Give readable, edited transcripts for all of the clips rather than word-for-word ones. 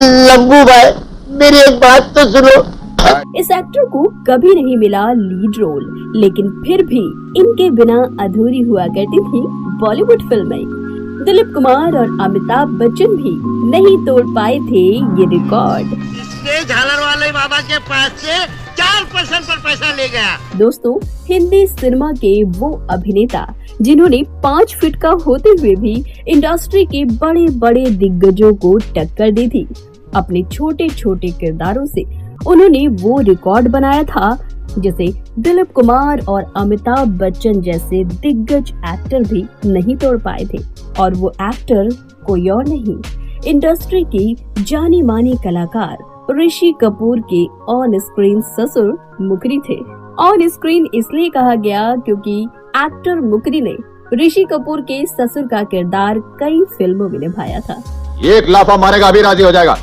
लंबू भाई, मेरी एक बात तो सुनो। इस एक्टर को कभी नहीं मिला लीड रोल, लेकिन फिर भी इनके बिना अधूरी हुआ करती थी बॉलीवुड फिल्में। दिलीप कुमार और अमिताभ बच्चन भी नहीं तोड़ पाए थे ये रिकॉर्ड। इसके झालर वाले बाबा के पास से 4% पर पैसा ले गया। दोस्तों, हिंदी सिनेमा के वो अभिनेता जिन्होंने 5 फीट का होते हुए भी इंडस्ट्री के बड़े बड़े दिग्गजों को टक्कर दी थी। अपने छोटे छोटे किरदारों से उन्होंने वो रिकॉर्ड बनाया था जिसे दिलीप कुमार और अमिताभ बच्चन जैसे दिग्गज एक्टर भी नहीं तोड़ पाए थे। और वो एक्टर कोई और नहीं, इंडस्ट्री की जानी मानी कलाकार ऋषि कपूर के ऑन स्क्रीन ससुर मुकरी थे। ऑन स्क्रीन इसलिए कहा गया क्योंकि एक्टर मुकरी ने ऋषि कपूर के ससुर का किरदार कई फिल्मों में निभाया था। एक लाफा मारेगा अभी राजी हो जाएगा।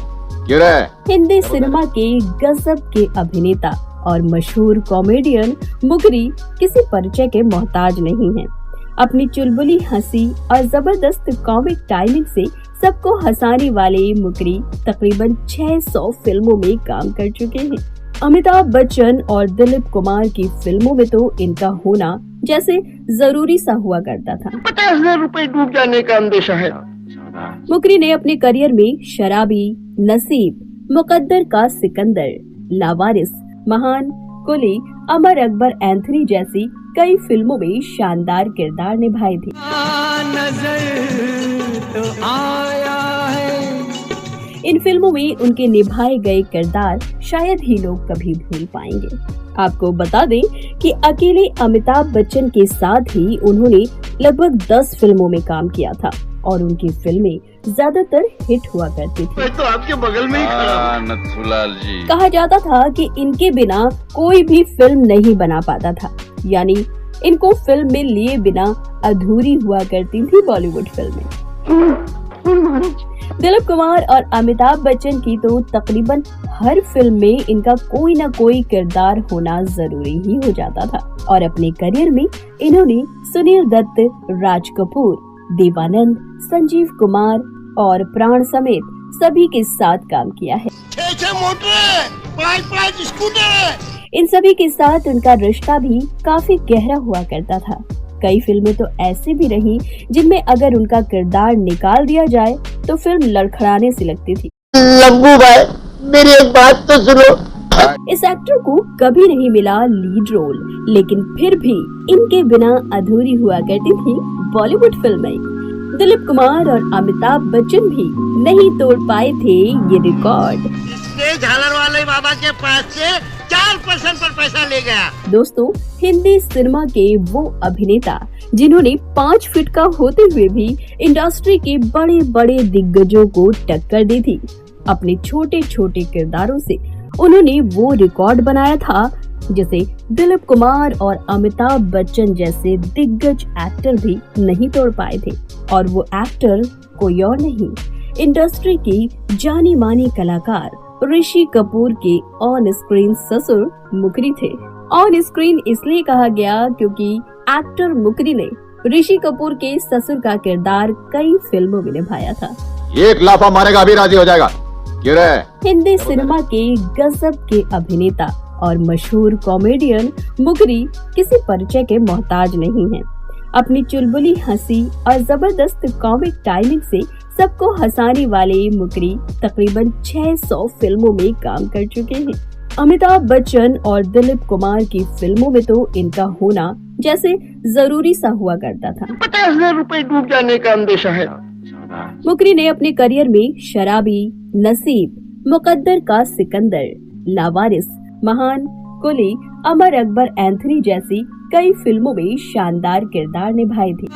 क्यों रे? हिंदी सिनेमा के गजब के अभिनेता और मशहूर कॉमेडियन मुकरी किसी परिचय के मोहताज नहीं हैं। अपनी चुलबुली हंसी और जबरदस्त कॉमिक टाइमिंग से सबको हंसाने वाले मुकरी तकरीबन 600 फिल्मों में काम कर चुके हैं। अमिताभ बच्चन और दिलीप कुमार की फिल्मों में तो इनका होना जैसे जरूरी सा हुआ करता था। 50,000 रुपए डूब जाने का अंदेशा है। मुकरी ने अपने करियर में शराबी, नसीब, मुकद्दर का सिकंदर, लावारिस, महान, कुली, अमर अकबर एंथनी जैसी कई फिल्मों में शानदार किरदार निभाए थे। इन फिल्मों में उनके निभाए गए किरदार शायद ही लोग कभी भूल पाएंगे। आपको बता दें कि अकेले अमिताभ बच्चन के साथ ही उन्होंने लगभग 10 फिल्मों में काम किया था और उनकी फिल्में ज्यादातर हिट हुआ करती थी। मैं तो आपके बगल में ही खड़ा हूं। नथुलाल जी। कहा जाता था कि इनके बिना कोई भी फिल्म नहीं बना पाता था, यानी इनको फिल्म में लिए बिना अधूरी हुआ करती थी बॉलीवुड फिल्में। दिलीप कुमार और अमिताभ बच्चन की तो तकरीबन हर फिल्म में इनका कोई न कोई किरदार होना जरूरी ही हो जाता था और अपने करियर में इन्होंने सुनील दत्त, राज कपूर, देवानंद, संजीव कुमार और प्राण समेत सभी के साथ काम किया है। 6 मोटर, 5 स्कूटर। इन सभी के साथ उनका रिश्ता भी काफी गहरा हुआ करता था। कई फिल्में तो ऐसी भी रही जिनमें अगर उनका किरदार निकाल दिया जाए तो फिल्म लड़खड़ाने से लगती थी। लंबू भाई, मेरी एक बात तो सुनो। इस एक्टर को कभी नहीं मिला लीड रोल, लेकिन फिर भी इनके बिना अधूरी हुआ करती थी बॉलीवुड फिल्में। दिलीप कुमार और अमिताभ बच्चन भी नहीं तोड़ पाए थे ये रिकॉर्ड। इसके झालर वाले बाबा के पास से 4% पर पैसा ले गया। दोस्तों, हिंदी सिनेमा के वो अभिनेता जिन्होंने 5 फीट का होते हुए भी इंडस्ट्री के बड़े बड़े दिग्गजों को टक्कर दी थी। अपने छोटे छोटे किरदारों से उन्होंने वो रिकॉर्ड बनाया था जिसे दिलीप कुमार और अमिताभ बच्चन जैसे दिग्गज एक्टर भी नहीं तोड़ पाए थे। और वो एक्टर कोई और नहीं, इंडस्ट्री की जानी मानी कलाकार ऋषि कपूर के ऑन स्क्रीन ससुर मुकरी थे। ऑन स्क्रीन इसलिए कहा गया क्योंकि एक्टर मुकरी ने ऋषि कपूर के ससुर का किरदार कई फिल्मों में निभाया था। एक लाफा मारेगा अभी राजी हो जाएगा। क्यों रे? हिंदी सिनेमा के गजब के अभिनेता और मशहूर कॉमेडियन मुकरी किसी परिचय के मोहताज नहीं हैं। अपनी चुलबुली हंसी और जबरदस्त कॉमिक टाइमिंग से सबको हंसाने वाले मुकरी तकरीबन 600 फिल्मों में काम कर चुके हैं। अमिताभ बच्चन और दिलीप कुमार की फिल्मों में तो इनका होना जैसे जरूरी सा हुआ करता था। 50,000 रुपए डूब जाने का अंदेशा है। मुकरी ने अपने करियर में शराबी, नसीब, मुकद्दर का सिकंदर, लावारिस, महान, कुली, अमर अकबर एंथनी जैसी कई फिल्मों में शानदार किरदार निभाए थे।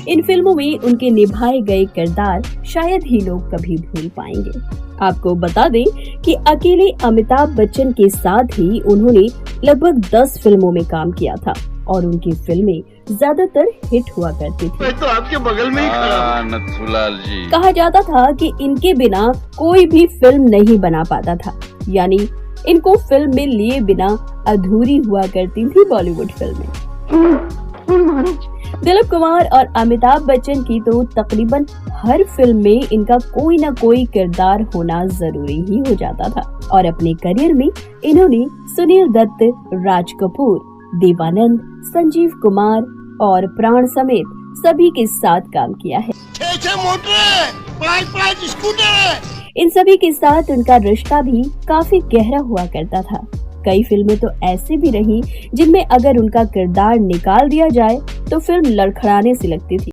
इन फिल्मों में उनके निभाए गए किरदार शायद ही लोग कभी भूल पाएंगे। आपको बता दें कि अकेले अमिताभ बच्चन के साथ ही उन्होंने लगभग 10 फिल्मों में काम किया था और उनकी फिल्में ज्यादातर हिट हुआ करती थी। मैं तो आपके बगल में ही खड़ा हूं। नथुलाल जी। कहा जाता था कि इनके बिना कोई भी फिल्म नहीं बना पाता था, यानी इनको फिल्म में लिए बिना अधूरी हुआ करती थी बॉलीवुड फिल्में। दिलीप कुमार और अमिताभ बच्चन की तो तकरीबन हर फिल्म में इनका कोई ना कोई किरदार होना जरूरी ही हो जाता था और अपने करियर में इन्होंने सुनील दत्त, राज कपूर, देवानंद, संजीव कुमार और प्राण समेत सभी के साथ काम किया है। 6 मोटर, 5 स्कूटर। इन सभी के साथ उनका रिश्ता भी काफी गहरा हुआ करता था। कई फिल्में तो ऐसी भी रहीं जिनमें अगर उनका किरदार निकाल दिया जाए तो फिल्म लड़खड़ाने सी लगती थी।